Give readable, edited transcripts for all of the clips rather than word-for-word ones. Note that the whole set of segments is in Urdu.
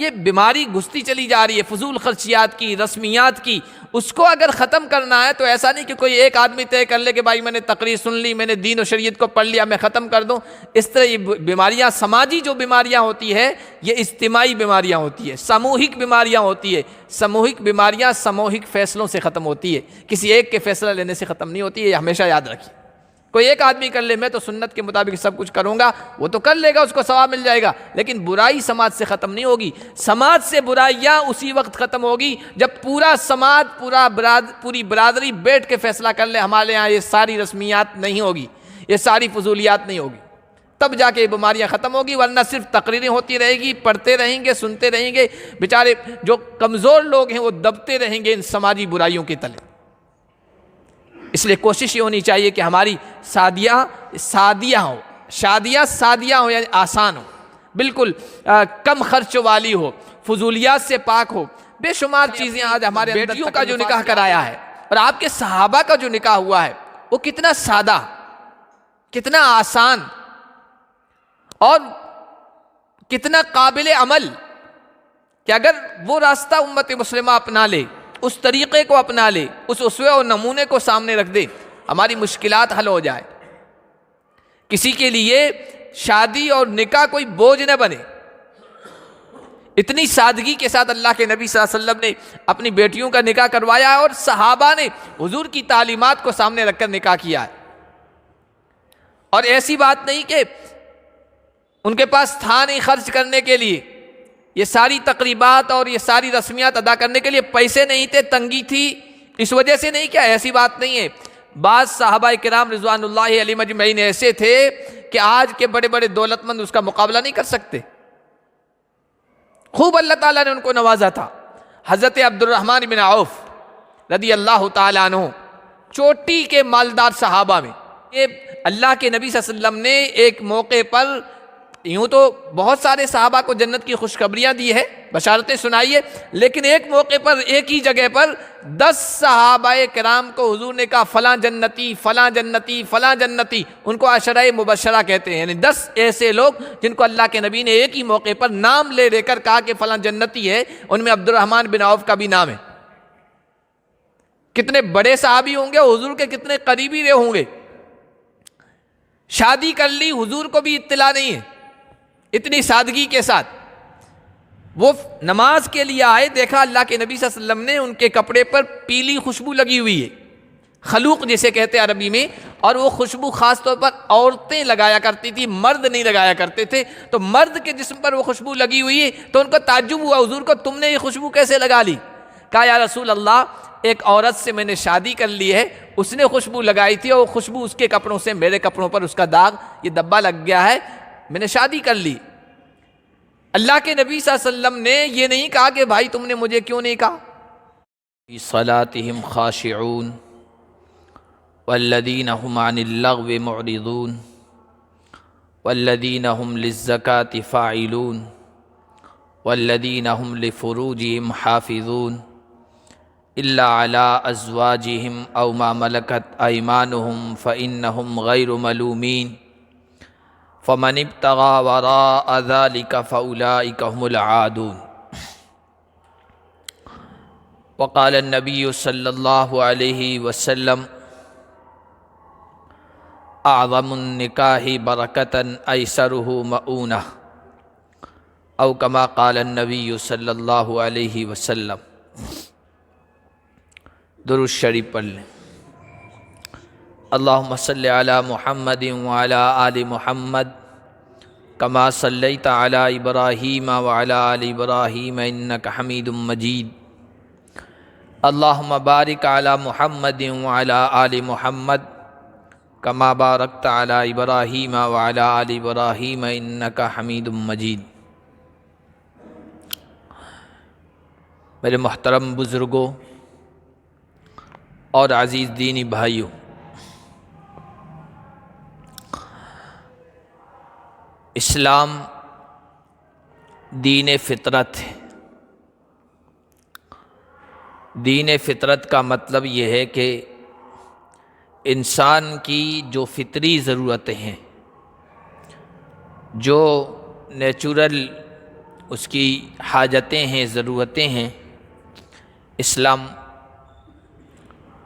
یہ بیماری گھستی چلی جا رہی ہے فضول خرچیات کی، رسمیات کی. اس کو اگر ختم کرنا ہے تو ایسا نہیں کہ کوئی ایک آدمی طے کر لے کہ بھائی میں نے تقریر سن لی، میں نے دین و شریعت کو پڑھ لیا، میں ختم کر دوں. اس طرح یہ بیماریاں، سماجی جو بیماریاں ہوتی ہے یہ اجتماعی بیماریاں ہوتی ہے، سموہک بیماریاں ہوتی ہے. سموہک بیماریاں سموہک فیصلوں سے ختم ہوتی ہے، کسی ایک کے فیصلہ لینے سے ختم نہیں ہوتی ہے. یہ ہمیشہ یاد رکھیے. کوئی ایک آدمی کر لے میں تو سنت کے مطابق سب کچھ کروں گا، وہ تو کر لے گا، اس کو ثواب مل جائے گا، لیکن برائی سماج سے ختم نہیں ہوگی. سماج سے برائیاں اسی وقت ختم ہوگی جب پورا سماج، پوری برادری بیٹھ کے فیصلہ کر لے ہمارے ہاں یہ ساری رسمیات نہیں ہوگی، یہ ساری فضولیات نہیں ہوگی، تب جا کے یہ بیماریاں ختم ہوگی. ورنہ صرف تقریریں ہوتی رہے گی، پڑھتے رہیں گے، سنتے رہیں گے، بیچارے جو کمزور لوگ ہیں وہ دبتے رہیں گے ان سماجی برائیوں کے تلے. اس لیے کوشش یہ ہونی چاہیے کہ ہماری شادیاں ہوں یعنی آسان ہو، بالکل کم خرچ والی ہو، فضولیات سے پاک ہو. بے شمار چیزیں آج ہمارے بیٹیوں کا جو نکاح کرایا ہے اور آپ کے صحابہ کا جو نکاح ہوا ہے وہ کتنا سادہ، کتنا آسان اور کتنا قابل عمل، کہ اگر وہ راستہ امت مسلمہ اپنا لے، اس طریقے کو اپنا لے، اس اسوے اور نمونے کو سامنے رکھ دے، ہماری مشکلات حل ہو جائے. کسی کے لیے شادی اور نکاح کوئی بوجھ نہ بنے. اتنی سادگی کے ساتھ اللہ کے نبی صلی اللہ علیہ وسلم نے اپنی بیٹیوں کا نکاح کروایا اور صحابہ نے حضور کی تعلیمات کو سامنے رکھ کر نکاح کیا ہے. اور ایسی بات نہیں کہ ان کے پاس تھا نہیں خرچ کرنے کے لیے، یہ ساری تقریبات اور یہ ساری رسمیات ادا کرنے کے لیے پیسے نہیں تھے، تنگی تھی، اس وجہ سے نہیں کیا، ایسی بات نہیں ہے. بعض صحابہ کرام رضوان اللہ علیہم اجمعین ایسے تھے کہ آج کے بڑے بڑے دولت مند اس کا مقابلہ نہیں کر سکتے. خوب اللہ تعالیٰ نے ان کو نوازا تھا. حضرت عبد الرحمن بن عوف رضی اللہ تعالیٰ عنہ چوٹی کے مالدار صحابہ میں، یہ اللہ کے نبی صلی اللہ علیہ وسلم نے ایک موقع پر، یوں تو بہت سارے صحابہ کو جنت کی خوشخبریاں دی ہے، بشارتیں سنائی ہے، لیکن ایک موقع پر ایک ہی جگہ پر 10 صحابہ کرام کو حضور نے کہا فلاں جنتی، فلاں جنتی، فلاں جنتی. ان کو عشرہ مبشرہ کہتے ہیں، یعنی 10 ایسے لوگ جن کو اللہ کے نبی نے ایک ہی موقع پر نام لے کر کہا کہ فلاں جنتی ہے. ان میں عبد الرحمن بن عوف کا بھی نام ہے. کتنے بڑے صحابی ہوں گے، حضور کے کتنے قریبی رہے ہوں گے. شادی کر لی، حضور کو بھی اطلاع نہیں ہے، اتنی سادگی کے ساتھ. وہ نماز کے لیے آئے، دیکھا اللہ کے نبی صلی اللہ علیہ وسلم نے ان کے کپڑے پر پیلی خوشبو لگی ہوئی ہے، خلوق جسے کہتے ہیں عربی میں، اور وہ خوشبو خاص طور پر عورتیں لگایا کرتی تھی، مرد نہیں لگایا کرتے تھے. تو مرد کے جسم پر وہ خوشبو لگی ہوئی ہے تو ان کو تعجب ہوا، حضور کو تم نے یہ خوشبو کیسے لگا لی؟ کہا یا رسول اللہ، ایک عورت سے میں نے شادی کر لی ہے، اس نے خوشبو لگائی تھی اور خوشبو اس کے کپڑوں سے میرے کپڑوں پر اس کا داغ، یہ دبا لگ گیا ہے، میں نے شادی کر لی. اللہ کے نبی صلی اللہ علیہ وسلم نے یہ نہیں کہا کہ بھائی تم نے مجھے کیوں نہیں کہا. فی صلاتہم خاشعون والذین هم عن اللغو معرضون والذین هم للزکاة فاعلون والذین هم لفروجهم حافظون الا علی ازواجہم او ما ملکت ایمانہم فإنہم غیر ملومین فمن ابتغى وراء ذلك فأولئك هم العادون. وقال النبي صلى الله عليه وسلم اعظم النکاح برکة ایسره مؤونة او كما قال النبي صلی اللہ علیہ وسلم. درود شریف پڑھ لیں. اللہم صلی علی محمد وعلی آل محمد کما صلیت علی ابراہیم وعلی آل ابراہیم انک حمید مجید. اللہم بارک علی محمد وعلی آل محمد کما بارکت علی ابراہیم وعلی آل ابراہیم انک حمید مجید. میرے محترم بزرگوں اور عزیز دینی بھائیوں، اسلام دین فطرت ہے. دین فطرت کا مطلب یہ ہے کہ انسان کی جو فطری ضرورتیں ہیں، جو نیچرل اس کی حاجتیں ہیں، ضرورتیں ہیں، اسلام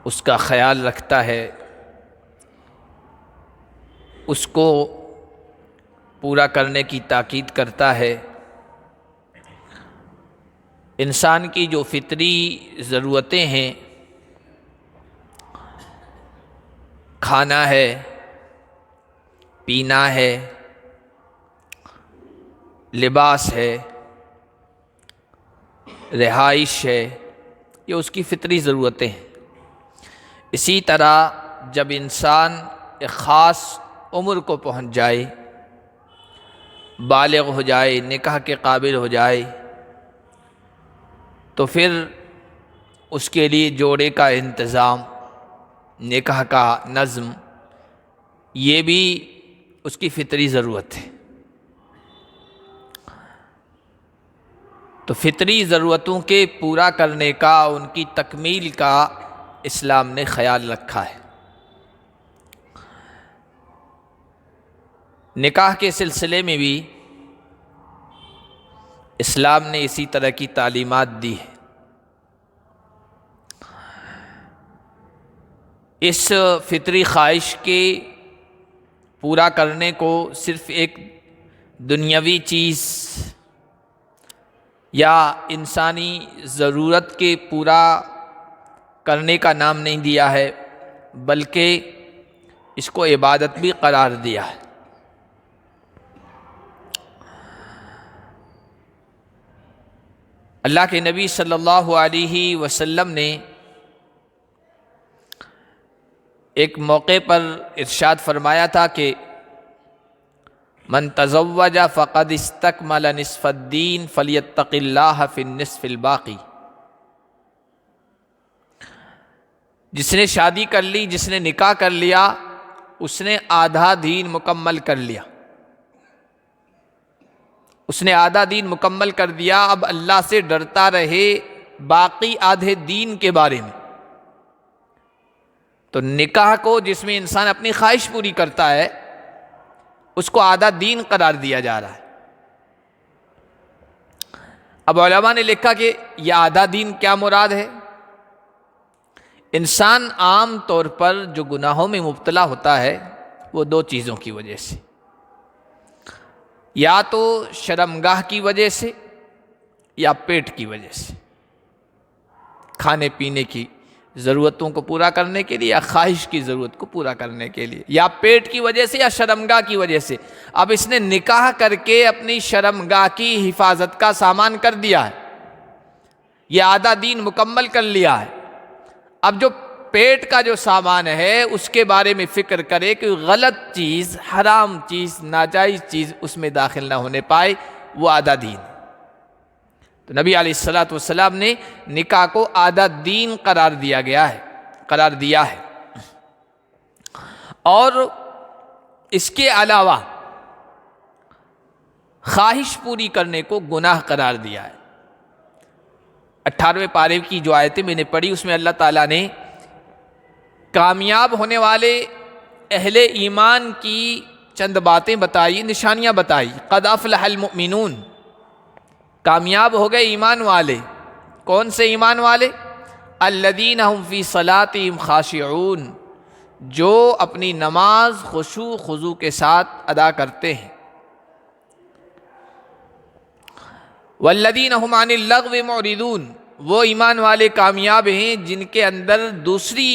اس کا خیال رکھتا ہے، اس کو پورا کرنے کی تاکید کرتا ہے۔ انسان کی جو فطری ضرورتیں ہیں، کھانا ہے، پینا ہے، لباس ہے، رہائش ہے، یہ اس کی فطری ضرورتیں ہیں۔ اسی طرح جب انسان ایک خاص عمر کو پہنچ جائے، بالغ ہو جائے، نکاح کے قابل ہو جائے، تو پھر اس کے لیے جوڑے کا انتظام، نکاح کا نظم، یہ بھی اس کی فطری ضرورت ہے۔ تو فطری ضرورتوں کے پورا کرنے کا، ان کی تکمیل کا اسلام نے خیال رکھا ہے۔ نکاح کے سلسلے میں بھی اسلام نے اسی طرح کی تعلیمات دی ہے۔ اس فطری خواہش کے پورا کرنے کو صرف ایک دنیاوی چیز یا انسانی ضرورت کے پورا کرنے کا نام نہیں دیا ہے، بلکہ اس کو عبادت بھی قرار دیا ہے۔ اللہ کے نبی صلی اللہ علیہ وسلم نے ایک موقع پر ارشاد فرمایا تھا کہ من تزوج فقد استکمل نصف الدین فلیتق اللہ فی النصف الباقی۔ جس نے شادی کر لی، جس نے نکاح کر لیا، اس نے آدھا دین مکمل کر لیا، اس نے آدھا دین مکمل کر دیا۔ اب اللہ سے ڈرتا رہے باقی آدھے دین کے بارے میں۔ تو نکاح کو، جس میں انسان اپنی خواہش پوری کرتا ہے، اس کو آدھا دین قرار دیا جا رہا ہے۔ اب علماء نے لکھا کہ یہ آدھا دین کیا مراد ہے؟ انسان عام طور پر جو گناہوں میں مبتلا ہوتا ہے وہ دو چیزوں کی وجہ سے، یا تو شرمگاہ کی وجہ سے یا پیٹ کی وجہ سے، کھانے پینے کی ضرورتوں کو پورا کرنے کے لیے یا خواہش کی ضرورت کو پورا کرنے کے لیے، یا پیٹ کی وجہ سے یا شرمگاہ کی وجہ سے۔ اب اس نے نکاح کر کے اپنی شرمگاہ کی حفاظت کا سامان کر دیا ہے، یہ آدھا دین مکمل کر لیا ہے۔ اب جو پیٹ کا جو سامان ہے اس کے بارے میں فکر کرے کہ غلط چیز، حرام چیز، ناجائز چیز اس میں داخل نہ ہونے پائے، وہ آدھا دین۔ تو نبی علیہ الصلوۃ والسلام نے نکاح کو آدھا دین قرار دیا ہے۔ اور اس کے علاوہ خواہش پوری کرنے کو گناہ قرار دیا ہے۔ 18ویں پارے کی جو آیتیں میں نے پڑھی، اس میں اللہ تعالیٰ نے کامیاب ہونے والے اہل ایمان کی چند باتیں بتائی، نشانیاں بتائی۔ قد افلح المؤمنون، کامیاب ہو گئے ایمان والے۔ کون سے ایمان والے؟ الذین هم فی صلاتہم خاشعون، جو اپنی نماز خشوع خضوع کے ساتھ ادا کرتے ہیں۔ والذین هم عن اللغو معرضون، وہ ایمان والے کامیاب ہیں جن کے اندر دوسری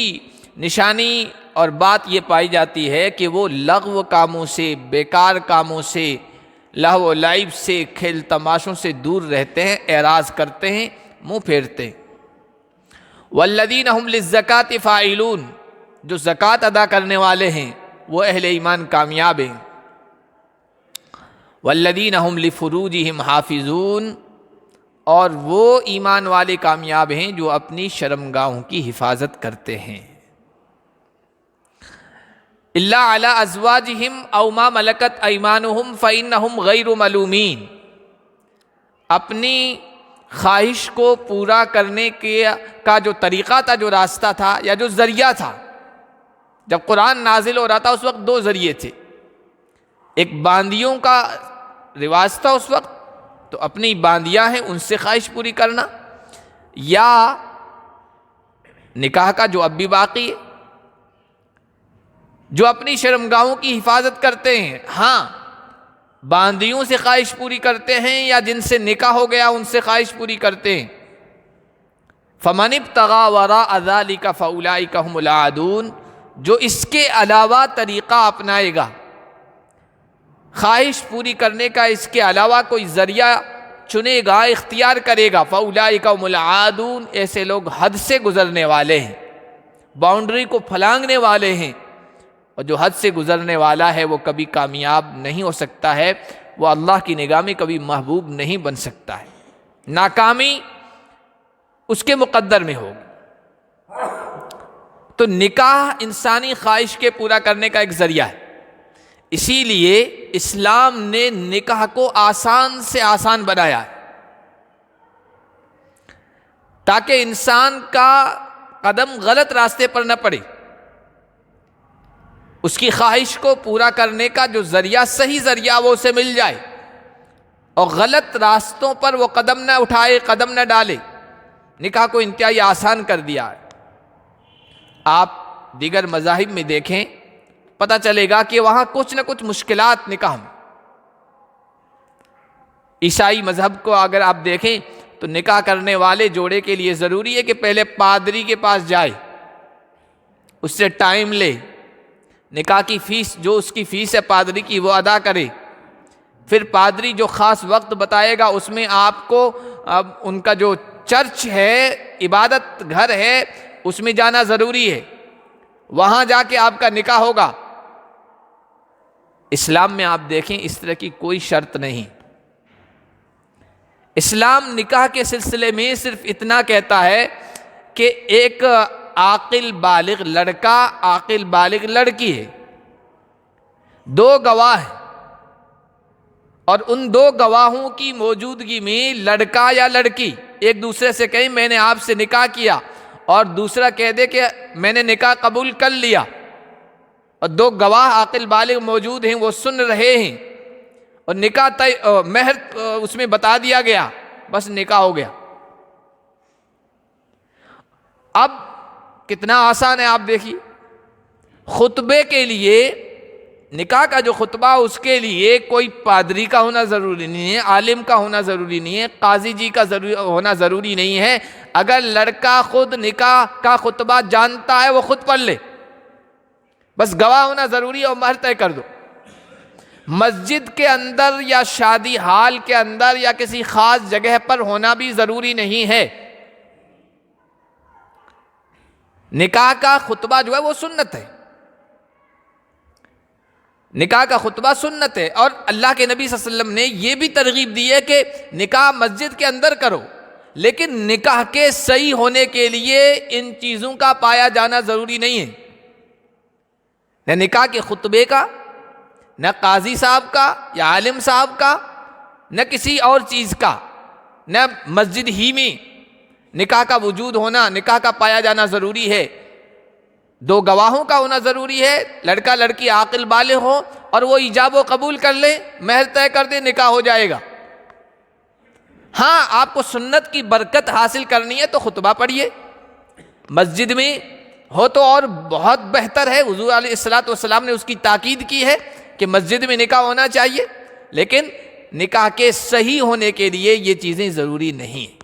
نشانی اور بات یہ پائی جاتی ہے کہ وہ لغو کاموں سے، بیکار کاموں سے، لہو و لعب سے، کھیل تماشوں سے دور رہتے ہیں، اعراض کرتے ہیں، منہ پھیرتے ہیں۔ والذین هم للزکاۃ فاعلون، جو زکوٰۃ ادا کرنے والے ہیں وہ اہل ایمان کامیاب ہیں۔ والذین هم لفروجہم حافظون، اور وہ ایمان والے کامیاب ہیں جو اپنی شرمگاہوں کی حفاظت کرتے ہیں۔ الا علی ازواجہم او ما ملکت ایمانہم فانہم غیر ملومین، اپنی خواہش کو پورا کرنے کا جو طریقہ تھا، جو راستہ تھا یا جو ذریعہ تھا، جب قرآن نازل ہو رہا تھا اس وقت دو ذریعے تھے۔ ایک باندیوں کا رواج تھا اس وقت، تو اپنی باندیاں ہیں ان سے خواہش پوری کرنا، یا نکاح کا جو اب بھی باقی ہے، جو اپنی شرمگاہوں کی حفاظت کرتے ہیں، ہاں باندیوں سے خواہش پوری کرتے ہیں یا جن سے نکاح ہو گیا ان سے خواہش پوری کرتے ہیں، فَمَنِ ابْتَغَىٰ وَرَاءَ ذَٰلِكَ فَأُولَٰئِكَ هُمُ الْعَادُونَ، جو اس کے علاوہ طریقہ اپنائے گا، خواہش پوری کرنے کا اس کے علاوہ کوئی ذریعہ چنے گا، اختیار کرے گا، فَأُولَٰئِكَ هُمُ الْعَادُونَ، ایسے لوگ حد سے گزرنے والے ہیں، باؤنڈری کو پھلانگنے والے ہیں، اور جو حد سے گزرنے والا ہے وہ کبھی کامیاب نہیں ہو سکتا ہے، وہ اللہ کی نگاہ میں کبھی محبوب نہیں بن سکتا ہے، ناکامی اس کے مقدر میں ہوگی۔ تو نکاح انسانی خواہش کے پورا کرنے کا ایک ذریعہ ہے، اسی لیے اسلام نے نکاح کو آسان سے آسان بنایا ہے تاکہ انسان کا قدم غلط راستے پر نہ پڑے، اس کی خواہش کو پورا کرنے کا جو ذریعہ، صحیح ذریعہ وہ اسے مل جائے، اور غلط راستوں پر وہ قدم نہ اٹھائے، قدم نہ ڈالے۔ نکاح کو انتہائی آسان کر دیا ہے۔ آپ دیگر مذاہب میں دیکھیں، پتہ چلے گا کہ وہاں کچھ نہ کچھ مشکلات نکاح میں۔ عیسائی مذہب کو اگر آپ دیکھیں تو نکاح کرنے والے جوڑے کے لیے ضروری ہے کہ پہلے پادری کے پاس جائے، اس سے ٹائم لے، نکاح کی فیس، جو اس کی فیس ہے پادری کی، وہ ادا کرے، پھر پادری جو خاص وقت بتائے گا اس میں آپ کو ان کا جو چرچ ہے، عبادت گھر ہے، اس میں جانا ضروری ہے، وہاں جا کے آپ کا نکاح ہوگا۔ اسلام میں آپ دیکھیں اس طرح کی کوئی شرط نہیں۔ اسلام نکاح کے سلسلے میں صرف اتنا کہتا ہے کہ ایک عاقل بالغ لڑکا، عاقل بالغ لڑکی ہے، دو گواہ ہیں، اور ان دو گواہوں کی موجودگی میں لڑکا یا لڑکی ایک دوسرے سے کہیں میں نے آپ سے نکاح کیا، اور دوسرا کہہ دے کہ میں نے نکاح قبول کر لیا، اور دو گواہ عاقل بالغ موجود ہیں، وہ سن رہے ہیں، اور نکاح مہر اس میں بتا دیا گیا، بس نکاح ہو گیا۔ اب کتنا آسان ہے آپ دیکھیے، خطبے کے لیے، نکاح کا جو خطبہ اس کے لیے کوئی پادری کا ہونا ضروری نہیں ہے، عالم کا ہونا ضروری نہیں ہے، قاضی جی کا ہونا ضروری نہیں ہے۔ اگر لڑکا خود نکاح کا خطبہ جانتا ہے وہ خود پڑھ لے، بس گواہ ہونا ضروری ہے اور مہر طے کر دو۔ مسجد کے اندر یا شادی ہال کے اندر یا کسی خاص جگہ پر ہونا بھی ضروری نہیں ہے۔ نکاح کا خطبہ جو ہے وہ سنت ہے، نکاح کا خطبہ سنت ہے، اور اللہ کے نبی صلی اللہ علیہ وسلم نے یہ بھی ترغیب دی ہے کہ نکاح مسجد کے اندر کرو، لیکن نکاح کے صحیح ہونے کے لیے ان چیزوں کا پایا جانا ضروری نہیں ہے، نہ نکاح کے خطبے کا، نہ قاضی صاحب کا یا عالم صاحب کا، نہ کسی اور چیز کا، نہ مسجد ہی میں نکاح کا وجود ہونا، نکاح کا پایا جانا ضروری ہے۔ دو گواہوں کا ہونا ضروری ہے، لڑکا لڑکی عاقل بالغ ہو اور وہ ایجاب و قبول کر لیں، مہر طے کر دیں، نکاح ہو جائے گا۔ ہاں آپ کو سنت کی برکت حاصل کرنی ہے تو خطبہ پڑھیے، مسجد میں ہو تو اور بہت بہتر ہے، حضور علیہ الصلوۃ والسلام نے اس کی تاکید کی ہے کہ مسجد میں نکاح ہونا چاہیے، لیکن نکاح کے صحیح ہونے کے لیے یہ چیزیں ضروری نہیں ہیں۔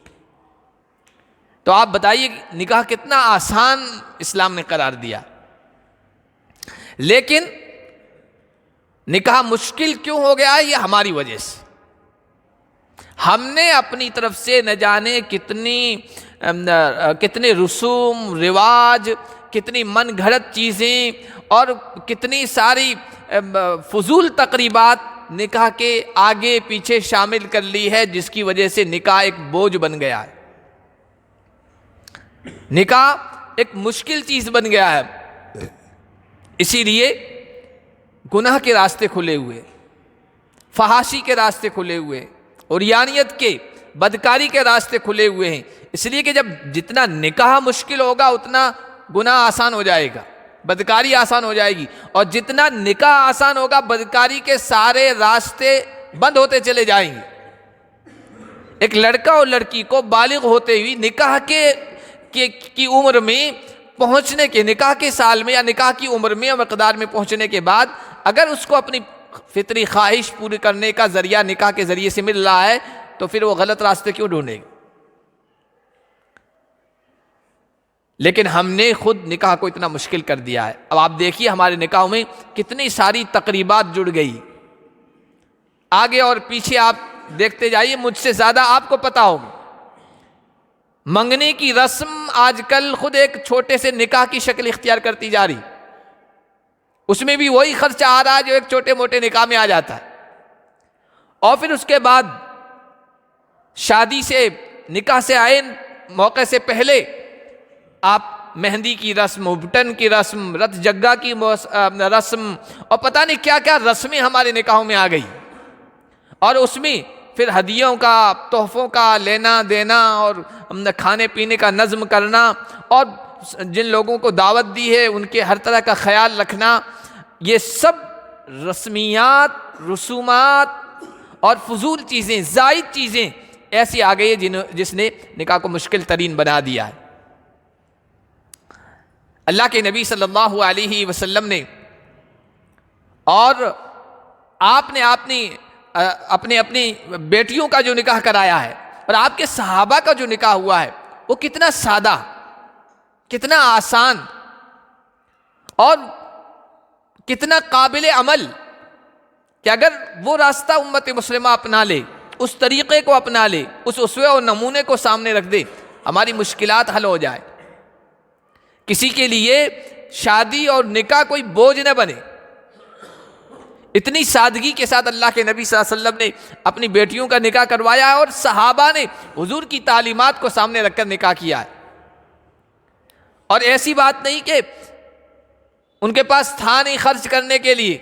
تو آپ بتائیے نکاح کتنا آسان اسلام نے قرار دیا، لیکن نکاح مشکل کیوں ہو گیا ہے؟ یہ ہماری وجہ سے، ہم نے اپنی طرف سے نہ جانے کتنے رسوم رواج، کتنی من گھڑت چیزیں اور کتنی ساری فضول تقریبات نکاح کے آگے پیچھے شامل کر لی ہے، جس کی وجہ سے نکاح ایک بوجھ بن گیا ہے، نکاح ایک مشکل چیز بن گیا ہے۔ اسی لیے گناہ کے راستے کھلے ہوئے، فحاشی کے راستے کھلے ہوئے، عریانیت کے، بدکاری کے راستے کھلے ہوئے ہیں، اس لیے کہ جب جتنا نکاح مشکل ہوگا اتنا گناہ آسان ہو جائے گا، بدکاری آسان ہو جائے گی، اور جتنا نکاح آسان ہوگا بدکاری کے سارے راستے بند ہوتے چلے جائیں گے۔ ایک لڑکا اور لڑکی کو بالغ ہوتے ہوئی نکاح کی عمر میں پہنچنے کے، نکاح کے سال میں یا نکاح کی عمر میں یا مقدار میں پہنچنے کے بعد اگر اس کو اپنی فطری خواہش پوری کرنے کا ذریعہ نکاح کے ذریعے سے مل رہا ہے تو پھر وہ غلط راستے کیوں ڈھونڈے گا؟ لیکن ہم نے خود نکاح کو اتنا مشکل کر دیا ہے۔ اب آپ دیکھیے ہمارے نکاحوں میں کتنی ساری تقریبات جڑ گئی، آگے اور پیچھے آپ دیکھتے جائیے، مجھ سے زیادہ آپ کو پتا ہوگا۔ منگنے کی رسم آج کل خود ایک چھوٹے سے نکاح کی شکل اختیار کرتی جا رہی، اس میں بھی وہی خرچہ آ رہا ہے جو ایک چھوٹے موٹے نکاح میں آ جاتا ہے۔ اور پھر اس کے بعد شادی سے، نکاح سے آئے موقع سے پہلے آپ مہندی کی رسم، ابٹن کی رسم، رت جگہ کی رسم اور پتہ نہیں کیا کیا رسمیں ہمارے نکاحوں میں آ گئی، اور اس میں پھر ہدیوں کا، تحفوں کا لینا دینا اور کھانے پینے کا نظم کرنا، اور جن لوگوں کو دعوت دی ہے ان کے ہر طرح کا خیال رکھنا، یہ سب رسمیات، رسومات اور فضول چیزیں، زائد چیزیں ایسی آ گئی ہے جس نے نکاح کو مشکل ترین بنا دیا ہے۔ اللہ کے نبی صلی اللہ علیہ وسلم نے اور آپ نے اپنی بیٹیوں کا جو نکاح کرایا ہے اور آپ کے صحابہ کا جو نکاح ہوا ہے وہ کتنا سادہ، کتنا آسان اور کتنا قابل عمل، کہ اگر وہ راستہ امت مسلمہ اپنا لے، اس طریقے کو اپنا لے، اس اسوے اور نمونے کو سامنے رکھ دے، ہماری مشکلات حل ہو جائے، کسی کے لیے شادی اور نکاح کوئی بوجھ نہ بنے۔ اتنی سادگی کے ساتھ اللہ کے نبی صلی اللہ علیہ وسلم نے اپنی بیٹیوں کا نکاح کروایا ہے، اور صحابہ نے حضور کی تعلیمات کو سامنے رکھ کر نکاح کیا ہے۔ اور ایسی بات نہیں کہ ان کے پاس تھا نہیں خرچ کرنے کے لیے،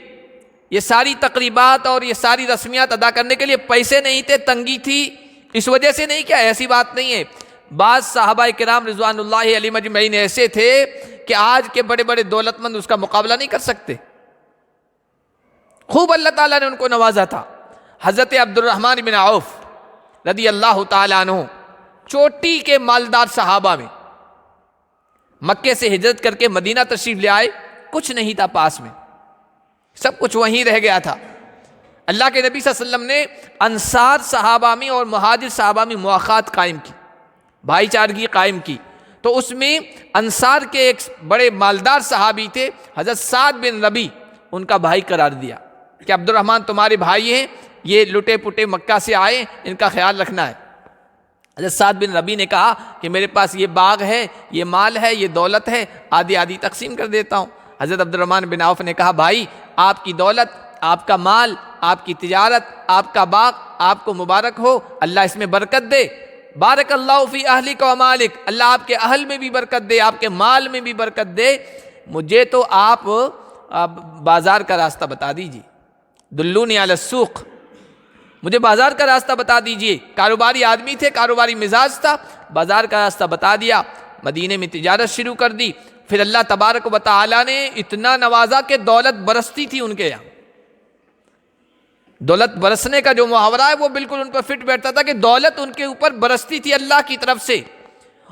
یہ ساری تقریبات اور یہ ساری رسمیات ادا کرنے کے لیے پیسے نہیں تھے، تنگی تھی، اس وجہ سے نہیں کیا، ایسی بات نہیں ہے۔ بعض صحابہ کرام رضوان اللہ علیہم اجمعین ایسے تھے کہ آج کے بڑے بڑے دولت مند اس کا مقابلہ نہیں کر سکتے، خوب اللہ تعالیٰ نے ان کو نوازا تھا۔ حضرت عبد الرحمن بن عوف رضی اللہ تعالیٰ عنہ چوٹی کے مالدار صحابہ میں، مکے سے ہجرت کر کے مدینہ تشریف لے آئے، کچھ نہیں تھا پاس میں، سب کچھ وہیں رہ گیا تھا۔ اللہ کے نبی صلی اللہ علیہ وسلم نے انصار صحابہ میں اور مہاجر صحابہ میں مواخات قائم کی، بھائی چارگی قائم کی، تو اس میں انصار کے ایک بڑے مالدار صحابی تھے حضرت سعد بن ربی، ان کا بھائی قرار دیا کہ عبد الرحمن تمہارے بھائی ہیں، یہ لٹے پٹے مکہ سے آئے، ان کا خیال رکھنا ہے۔ حضرت سعد بن ربی نے کہا کہ میرے پاس یہ باغ ہے، یہ مال ہے، یہ دولت ہے، آدھی آدھی تقسیم کر دیتا ہوں۔ حضرت عبد الرحمن بن عوف نے کہا بھائی آپ کی دولت، آپ کا مال، آپ کی تجارت، آپ کا باغ آپ کو مبارک ہو، اللہ اس میں برکت دے، بارک اللہ فی اہلک و مالک، اللہ آپ کے اہل میں بھی برکت دے، آپ کے مال میں بھی برکت دے، مجھے تو آپ بازار کا راستہ بتا دیجیے، دلونی علی السوق، مجھے بازار کا راستہ بتا دیجئے۔ کاروباری آدمی تھے، کاروباری مزاج تھا، بازار کا راستہ بتا دیا، مدینے میں تجارت شروع کر دی۔ پھر اللہ تبارک و تعالیٰ نے اتنا نوازا کہ دولت برستی تھی ان کے یہاں۔ دولت برسنے کا جو محاورہ ہے وہ بالکل ان پر فٹ بیٹھتا تھا کہ دولت ان کے اوپر برستی تھی اللہ کی طرف سے،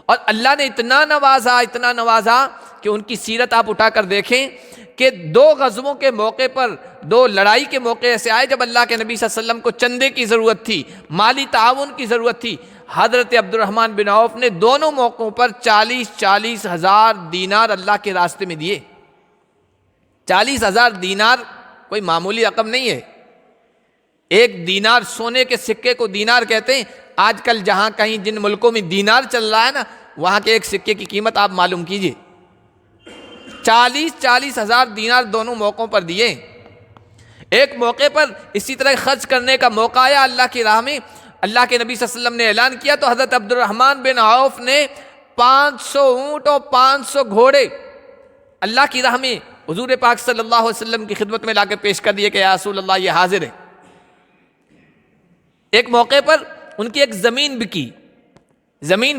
اور اللہ نے اتنا نوازا کہ ان کی سیرت آپ اٹھا کر دیکھیں کہ 2 غزووں کے موقع پر، 2 لڑائی کے موقع ایسے آئے جب اللہ کے نبی صلی اللہ علیہ وسلم کو چندے کی ضرورت تھی، مالی تعاون کی ضرورت تھی، حضرت عبد الرحمن بن عوف نے دونوں موقعوں پر 40 ہزار دینار اللہ کے راستے میں دیے۔ 40,000 دینار کوئی معمولی رقم نہیں ہے۔ ایک دینار، سونے کے سکے کو دینار کہتے ہیں۔ آج کل جہاں کہیں جن ملکوں میں دینار چل رہا ہے نا، وہاں کے ایک سکے کی قیمت آپ معلوم کیجئے۔ 40 ہزار دینار دونوں موقعوں پر دیے۔ ایک موقع پر اسی طرح خرچ کرنے کا موقع آیا اللہ کی راہ میں، اللہ کے نبی صلی اللہ علیہ وسلم نے اعلان کیا تو حضرت عبد الرحمن بن عوف نے 500 اونٹ اور 500 گھوڑے اللہ کی راہ میں حضور پاک صلی اللہ علیہ وسلم کی خدمت میں لا کے پیش کر دیے کہ یا رسول اللہ یہ حاضر ہے۔ ایک موقع پر ان کی ایک زمین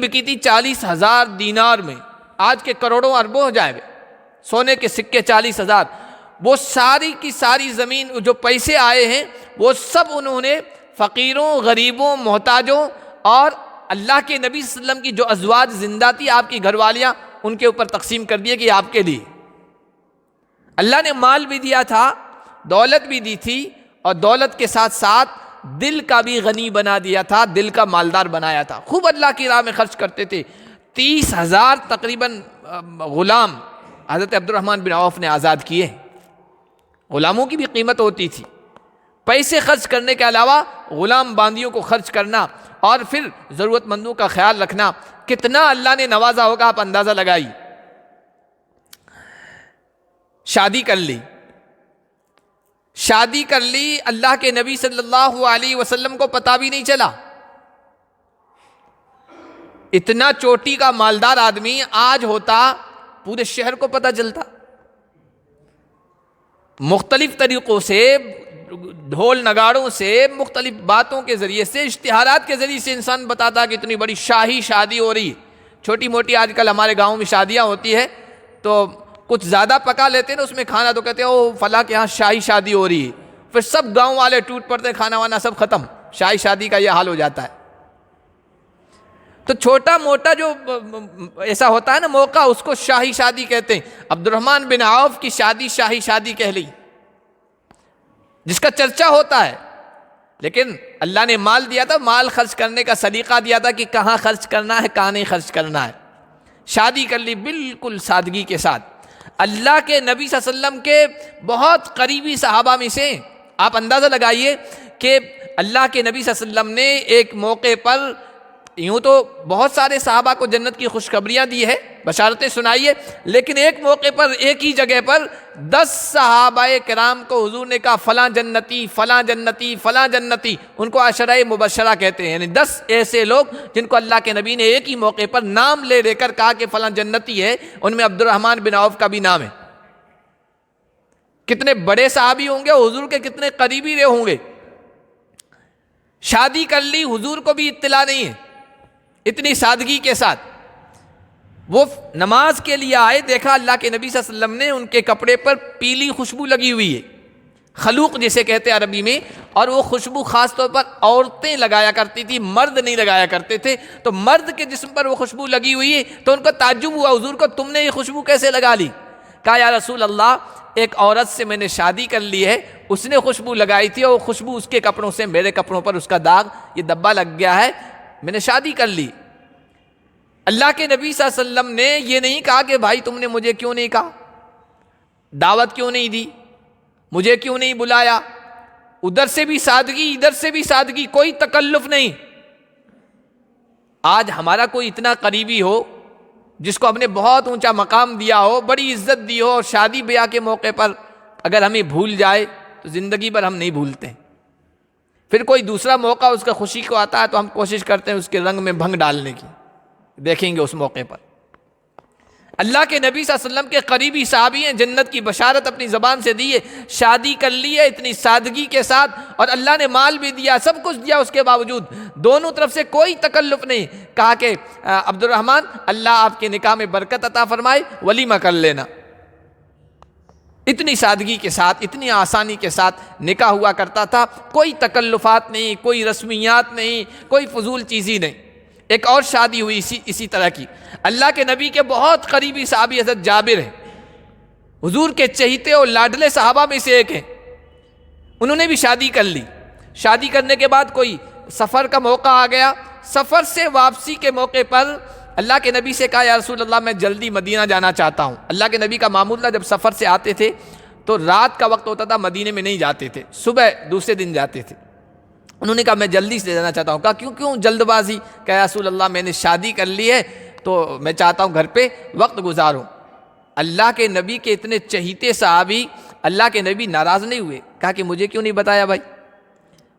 بکی تھی 40,000 دینار میں، آج کے کروڑوں اربوں ہو جائے، سونے کے سکے 40,000، وہ ساری کی ساری زمین جو پیسے آئے ہیں وہ سب انہوں نے فقیروں، غریبوں، محتاجوں اور اللہ کے نبی صلی اللہ علیہ وسلم کی جو ازواج زندہ تھی، آپ کی گھر والیاں، ان کے اوپر تقسیم کر دیے کہ آپ کے لیے۔ اللہ نے مال بھی دیا تھا، دولت بھی دی تھی، اور دولت کے ساتھ ساتھ دل کا بھی غنی بنا دیا تھا، دل کا مالدار بنایا تھا، خوب اللہ کی راہ میں خرچ کرتے تھے۔ 30,000 تقریباً غلام حضرت عبد الرحمن بن عوف نے آزاد کیے۔ غلاموں کی بھی قیمت ہوتی تھی، پیسے خرچ کرنے کے علاوہ غلام باندیوں کو خرچ کرنا، اور پھر ضرورت مندوں کا خیال رکھنا، کتنا اللہ نے نوازا ہوگا آپ اندازہ لگائی۔ شادی کر لی، اللہ کے نبی صلی اللہ علیہ وسلم کو پتہ بھی نہیں چلا۔ اتنا چوٹی کا مالدار آدمی آج ہوتا، پورے شہر کو پتہ چلتا۔ مختلف طریقوں سے، ڈھول نگاڑوں سے، مختلف باتوں کے ذریعے سے، اشتہارات کے ذریعے سے انسان بتاتا کہ اتنی بڑی شاہی شادی ہو رہی ہے۔ چھوٹی موٹی آج کل ہمارے گاؤں میں شادیاں ہوتی ہے تو کچھ زیادہ پکا لیتے ہیں نا اس میں کھانا، تو کہتے ہیں او فلاں کے یہاں شاہی شادی ہو رہی ہے، پھر سب گاؤں والے ٹوٹ پڑتے ہیں، کھانا وانا سب ختم، شاہی شادی کا یہ حال ہو جاتا ہے۔ تو چھوٹا موٹا جو ایسا ہوتا ہے نا موقع، اس کو شاہی شادی کہتے ہیں۔ عبد الرحمن بن عوف کی شادی شاہی شادی کہلی، جس کا چرچا ہوتا ہے۔ لیکن اللہ نے مال دیا تھا، مال خرچ کرنے کا سلیقہ دیا تھا کہ کہاں خرچ کرنا ہے، کہاں نہیں خرچ کرنا ہے۔ شادی کر لی بالکل سادگی کے ساتھ۔ اللہ کے نبی صلی اللہ علیہ وسلم کے بہت قریبی صحابہ میں سے آپ اندازہ لگائیے کہ اللہ کے نبی صلی اللہ علیہ وسلم نے ایک موقع پر، یوں تو بہت سارے صحابہ کو جنت کی خوشخبریاں دی ہے، بشارتیں سنائیے، لیکن ایک موقع پر، ایک ہی جگہ پر 10 صحابہ کرام کو حضور نے کہا فلاں جنتی، فلاں جنتی، فلاں جنتی، ان کو عشرہ مبشرہ کہتے ہیں، یعنی 10 ایسے لوگ جن کو اللہ کے نبی نے ایک ہی موقع پر نام لے کر کہا کہ فلاں جنتی ہے۔ ان میں عبد الرحمن بن عوف کا بھی نام ہے۔ کتنے بڑے صحابی ہوں گے، حضور کے کتنے قریبی رہے ہوں گے۔ شادی کر لی، حضور کو بھی اطلاع نہیں ہے، اتنی سادگی کے ساتھ۔ وہ نماز کے لیے آئے، دیکھا اللہ کے نبی صلی اللہ علیہ وسلم نے ان کے کپڑے پر پیلی خوشبو لگی ہوئی ہے، خلوق جسے کہتے ہیں عربی میں، اور وہ خوشبو خاص طور پر عورتیں لگایا کرتی تھی، مرد نہیں لگایا کرتے تھے۔ تو مرد کے جسم پر وہ خوشبو لگی ہوئی ہے تو ان کو تعجب ہوا، حضور کو تم نے یہ خوشبو کیسے لگا لی؟ کہا یا رسول اللہ، ایک عورت سے میں نے شادی کر لی ہے، اس نے خوشبو لگائی تھی، اور خوشبو اس کے کپڑوں سے میرے کپڑوں پر اس کا داغ، یہ دبا لگ گیا ہے، میں نے شادی کر لی۔ اللہ کے نبی صلی اللہ علیہ وسلم نے یہ نہیں کہا کہ بھائی تم نے مجھے کیوں نہیں کہا، دعوت کیوں نہیں دی، مجھے کیوں نہیں بلایا؟ ادھر سے بھی سادگی، ادھر سے بھی سادگی، کوئی تکلف نہیں۔ آج ہمارا کوئی اتنا قریبی ہو جس کو ہم نے بہت اونچا مقام دیا ہو، بڑی عزت دی ہو، اور شادی بیاہ کے موقع پر اگر ہمیں بھول جائے تو زندگی بھر ہم نہیں بھولتے۔ پھر کوئی دوسرا موقع اس کا خوشی کو آتا ہے تو ہم کوشش کرتے ہیں اس کے رنگ میں بھنگ ڈالنے کی، دیکھیں گے اس موقع پر۔ اللہ کے نبی صلی اللہ علیہ وسلم کے قریبی صحابی ہیں، جنت کی بشارت اپنی زبان سے دی ہے، شادی کر لی ہے اتنی سادگی کے ساتھ، اور اللہ نے مال بھی دیا، سب کچھ دیا، اس کے باوجود دونوں طرف سے کوئی تکلف نہیں۔ کہا کہ عبد الرحمن، اللہ آپ کے نکاح میں برکت عطا فرمائے، ولیمہ کر لینا۔ اتنی سادگی کے ساتھ، اتنی آسانی کے ساتھ نکاح ہوا کرتا تھا، کوئی تکلفات نہیں، کوئی رسمیات نہیں، کوئی فضول چیزی نہیں۔ ایک اور شادی ہوئی اسی طرح کی، اللہ کے نبی کے بہت قریبی صحابی حضرت جابر ہیں، حضور کے چہیتے اور لاڈلے صحابہ میں سے ایک ہیں، انہوں نے بھی شادی کر لی۔ شادی کرنے کے بعد کوئی سفر کا موقع آ گیا، سفر سے واپسی کے موقع پر اللہ کے نبی سے کہا یا رسول اللہ میں جلدی مدینہ جانا چاہتا ہوں۔ اللہ کے نبی کا معمول تھا جب سفر سے آتے تھے تو رات کا وقت ہوتا تھا، مدینے میں نہیں جاتے تھے، صبح دوسرے دن جاتے تھے۔ انہوں نے کہا میں جلدی سے جانا چاہتا ہوں۔ کہا کیوں جلد بازی؟ کہا یا رسول اللہ میں نے شادی کر لی ہے تو میں چاہتا ہوں گھر پہ وقت گزاروں۔ اللہ کے نبی کے اتنے چہیتے صحابی، اللہ کے نبی ناراض نہیں ہوئے، کہا کہ مجھے کیوں نہیں بتایا بھائی؟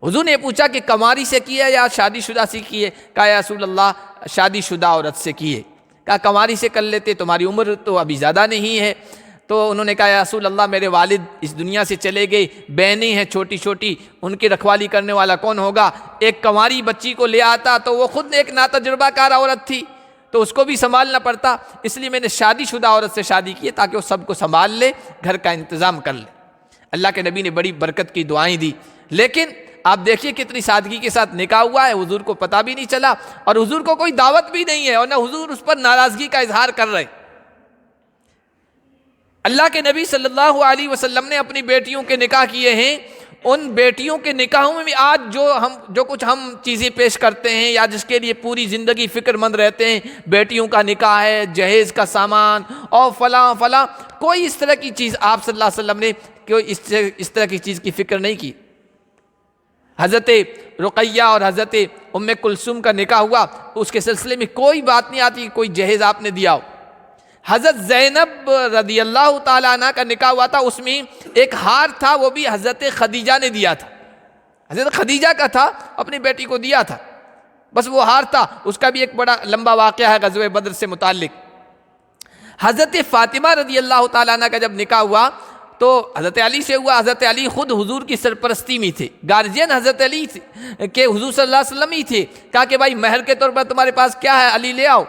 حضور نے پوچھا کہ کنواری سے کی ہے یا شادی شدہ سے کی ہے؟ کہا یا رسول اللہ شادی شدہ عورت سے کی ہے۔ کہا کنواری سے کر لیتے، تمہاری عمر تو ابھی زیادہ نہیں ہے۔ تو انہوں نے کہا یا رسول اللہ میرے والد اس دنیا سے چلے گئے، بہنیں ہیں چھوٹی چھوٹی، ان کی رکھوالی کرنے والا کون ہوگا؟ ایک کنواری بچی کو لے آتا تو وہ خود ایک ناتجربہ کار عورت تھی تو اس کو بھی سنبھالنا پڑتا، اس لیے میں نے شادی شدہ عورت سے شادی کی ہے تاکہ وہ سب کو سنبھال لے، گھر کا انتظام کر لے۔ اللہ کے نبی نے بڑی برکت کی دعائیں دی، لیکن آپ دیکھیے کتنی سادگی کے ساتھ نکاح ہوا ہے، حضور کو پتہ بھی نہیں چلا، اور حضور کو کوئی دعوت بھی نہیں ہے، اور نہ حضور اس پر ناراضگی کا اظہار کر رہے۔ اللہ کے نبی صلی اللہ علیہ وسلم نے اپنی بیٹیوں کے نکاح کیے ہیں، ان بیٹیوں کے نکاحوں میں بھی آج جو کچھ ہم چیزیں پیش کرتے ہیں یا جس کے لیے پوری زندگی فکر مند رہتے ہیں، بیٹیوں کا نکاح ہے، جہیز کا سامان اور فلاں فلاں، کوئی اس طرح کی چیز آپ صلی اللہ علیہ وسلم نے کوئی اس طرح کی چیز کی فکر نہیں کی۔ حضرت رقیہ اور حضرت ام کلثوم کا نکاح ہوا، اس کے سلسلے میں کوئی بات نہیں آتی کہ کوئی جہیز آپ نے دیا ہو۔ حضرت زینب رضی اللہ تعالیٰ عنہ کا نکاح ہوا تھا، اس میں ایک ہار تھا، وہ بھی حضرت خدیجہ نے دیا تھا، حضرت خدیجہ کا تھا، اپنی بیٹی کو دیا تھا، بس وہ ہار تھا۔ اس کا بھی ایک بڑا لمبا واقعہ ہے غزوہ بدر سے متعلق۔ حضرت فاطمہ رضی اللہ تعالیٰ عنہ کا جب نکاح ہوا تو حضرت علی سے ہوا، حضرت علی خود حضور کی سرپرستی میں تھے، گارجین حضرت علی تھے کہ حضور صلی اللہ علیہ وسلم ہی تھے، کہا کہ بھائی مہر کے طور پر تمہارے پاس کیا ہے علی لے آؤ،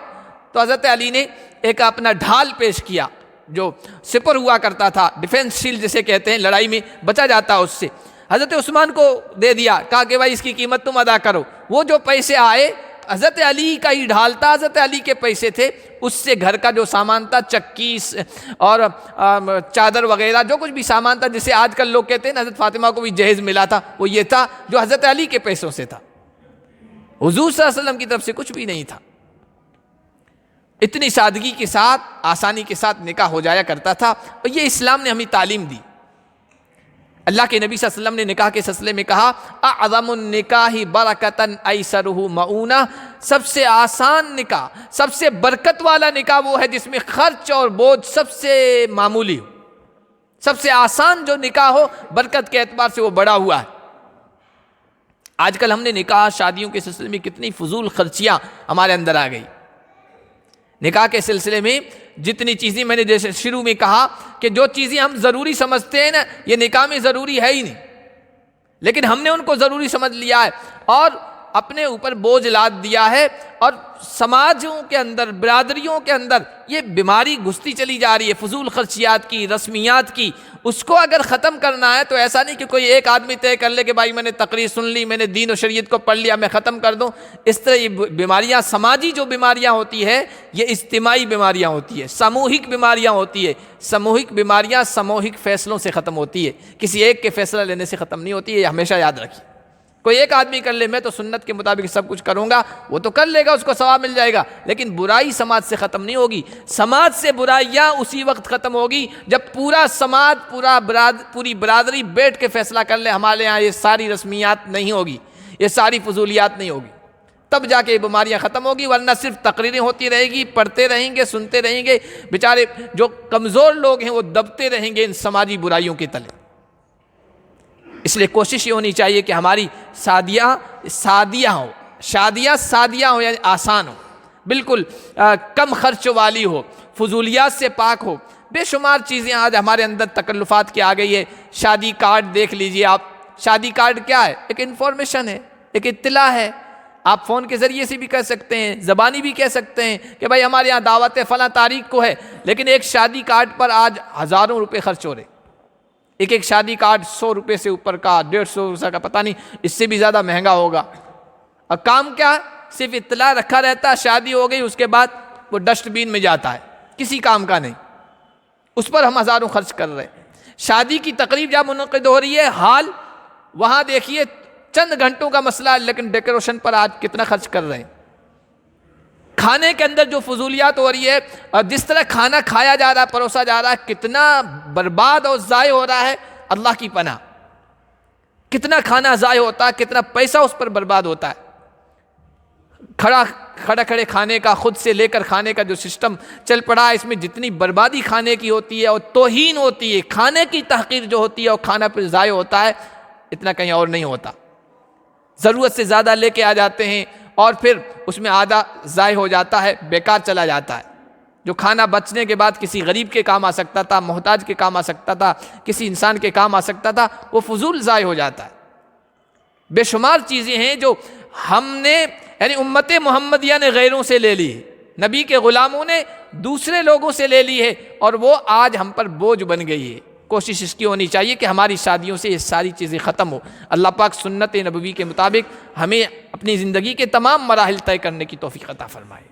تو حضرت علی نے ایک اپنا ڈھال پیش کیا جو سپر ہوا کرتا تھا، ڈیفنس شیلڈ جسے کہتے ہیں، لڑائی میں بچا جاتا اس سے، حضرت عثمان کو دے دیا، کہا کہ بھائی اس کی قیمت تم ادا کرو۔ وہ جو پیسے آئے حضرت علی کا ہی ڈھال تھا، حضرت علی کے پیسے تھے، اس سے گھر کا جو سامان تھا، چکی اور چادر وغیرہ جو کچھ بھی سامان تھا، جسے آج کل لوگ کہتے ہیں نا حضرت فاطمہ کو بھی جہیز ملا تھا، وہ یہ تھا جو حضرت علی کے پیسوں سے تھا، حضور صلی اللہ علیہ وسلم کی طرف سے کچھ بھی نہیں تھا۔ اتنی سادگی کے ساتھ، آسانی کے ساتھ نکاح ہو جایا کرتا تھا، اور یہ اسلام نے ہمیں تعلیم دی۔ اللہ کے نبی صلی اللہ علیہ وسلم نے نکاح کے سلسلے میں کہا اعظم النکاح برکتاً ایسرہ معونہ، سب سے آسان نکاح، سب سے برکت والا نکاح وہ ہے جس میں خرچ اور بوجھ سب سے معمولی ہو، سب سے آسان جو نکاح ہو برکت کے اعتبار سے وہ بڑا ہوا ہے۔ آج کل ہم نے نکاح شادیوں کے سلسلے میں کتنی فضول خرچیاں ہمارے اندر آ گئی۔ نکاح کے سلسلے میں جتنی چیزیں میں نے جیسے شروع میں کہا کہ جو چیزیں ہم ضروری سمجھتے ہیں نا، یہ نکاح میں ضروری ہے ہی نہیں، لیکن ہم نے ان کو ضروری سمجھ لیا ہے اور اپنے اوپر بوجھ لاد دیا ہے، اور سماجوں کے اندر، برادریوں کے اندر یہ بیماری گھستی چلی جا رہی ہے فضول خرچیات کی، رسمیات کی۔ اس کو اگر ختم کرنا ہے تو ایسا نہیں کہ کوئی ایک آدمی طے کر لے کہ بھائی میں نے تقریر سن لی، میں نے دین و شریعت کو پڑھ لیا، میں ختم کر دوں۔ اس طرح یہ بیماریاں، سماجی جو بیماریاں ہوتی ہے یہ اجتماعی بیماریاں ہوتی ہے، سموہک بیماریاں ہوتی ہے۔ سموہک بیماریاں سموہک فیصلوں سے ختم ہوتی ہے، کسی ایک کے فیصلہ لینے سے ختم نہیں ہوتی ہے، یہ ہمیشہ یاد رکھیے۔ کوئی ایک آدمی کر لے میں تو سنت کے مطابق سب کچھ کروں گا، وہ تو کر لے گا، اس کو ثواب مل جائے گا، لیکن برائی سماج سے ختم نہیں ہوگی۔ سماج سے برائیاں اسی وقت ختم ہوگی جب پورا سماج، پوری برادری بیٹھ کے فیصلہ کر لے ہمارے یہاں یہ ساری رسمیات نہیں ہوگی، یہ ساری فضولیات نہیں ہوگی، تب جا کے یہ بیماریاں ختم ہوگی۔ ورنہ صرف تقریریں ہوتی رہے گی، پڑھتے رہیں گے، سنتے رہیں گے، بیچارے جو کمزور لوگ ہیں وہ دبتے رہیں گے ان سماجی برائیوں کے تلے۔ اس لیے کوشش یہ ہونی چاہیے کہ ہماری شادیاں ہوں یعنی آسان ہو، بالکل کم خرچ والی ہو، فضولیات سے پاک ہو۔ بے شمار چیزیں آج ہمارے اندر تکلفات کی آ گئی ہے۔ شادی کارڈ دیکھ لیجئے آپ، شادی کارڈ کیا ہے؟ ایک انفارمیشن ہے، ایک اطلاع ہے۔ آپ فون کے ذریعے سے بھی کہہ سکتے ہیں، زبانی بھی کہہ سکتے ہیں کہ بھائی ہمارے یہاں دعوت فلاں تاریخ کو ہے، لیکن ایک شادی کارڈ پر آج ہزاروں روپے خرچ ہو رہے۔ ایک شادی کارڈ 100 روپے سے اوپر کا، 150 روپے کا، پتہ نہیں اس سے بھی زیادہ مہنگا ہوگا۔ اور کام کیا؟ صرف اطلاع رکھا رہتا ہے، شادی ہو گئی اس کے بعد وہ ڈسٹ بین میں جاتا ہے، کسی کام کا نہیں، اس پر ہم ہزاروں خرچ کر رہے ہیں۔ شادی کی تقریب جب منعقد ہو رہی ہے، حال وہاں دیکھیے چند گھنٹوں کا مسئلہ ہے، لیکن ڈیکوریشن پر آج کتنا خرچ کر رہے ہیں۔ کھانے کے اندر جو فضولیات ہو رہی ہے اور جس طرح کھانا کھایا جا رہا ہے، پروسا جا رہا ہے، کتنا برباد اور ضائع ہو رہا ہے، اللہ کی پناہ۔ کتنا کھانا ضائع ہوتا ہے، کتنا پیسہ اس پر برباد ہوتا ہے۔ کھڑے کھانے کا، خود سے لے کر کھانے کا جو سسٹم چل پڑا ہے، اس میں جتنی بربادی کھانے کی ہوتی ہے اور توہین ہوتی ہے، کھانے کی تحقیر جو ہوتی ہے اور کھانا پھر ضائع ہوتا ہے، اتنا کہیں اور نہیں ہوتا۔ ضرورت سے زیادہ لے کے آ جاتے ہیں اور پھر اس میں آدھا ضائع ہو جاتا ہے، بیکار چلا جاتا ہے۔ جو کھانا بچنے کے بعد کسی غریب کے کام آ سکتا تھا، محتاج کے کام آ سکتا تھا، کسی انسان کے کام آ سکتا تھا، وہ فضول ضائع ہو جاتا ہے۔ بے شمار چیزیں ہیں جو ہم نے یعنی امت محمدیہ نے غیروں سے لے لی ہے، نبی کے غلاموں نے دوسرے لوگوں سے لے لی ہے، اور وہ آج ہم پر بوجھ بن گئی ہے۔ کوشش اس کی ہونی چاہیے کہ ہماری شادیوں سے یہ ساری چیزیں ختم ہو۔ اللہ پاک سنت نبوی کے مطابق ہمیں اپنی زندگی کے تمام مراحل طے کرنے کی توفیق عطا فرمائے۔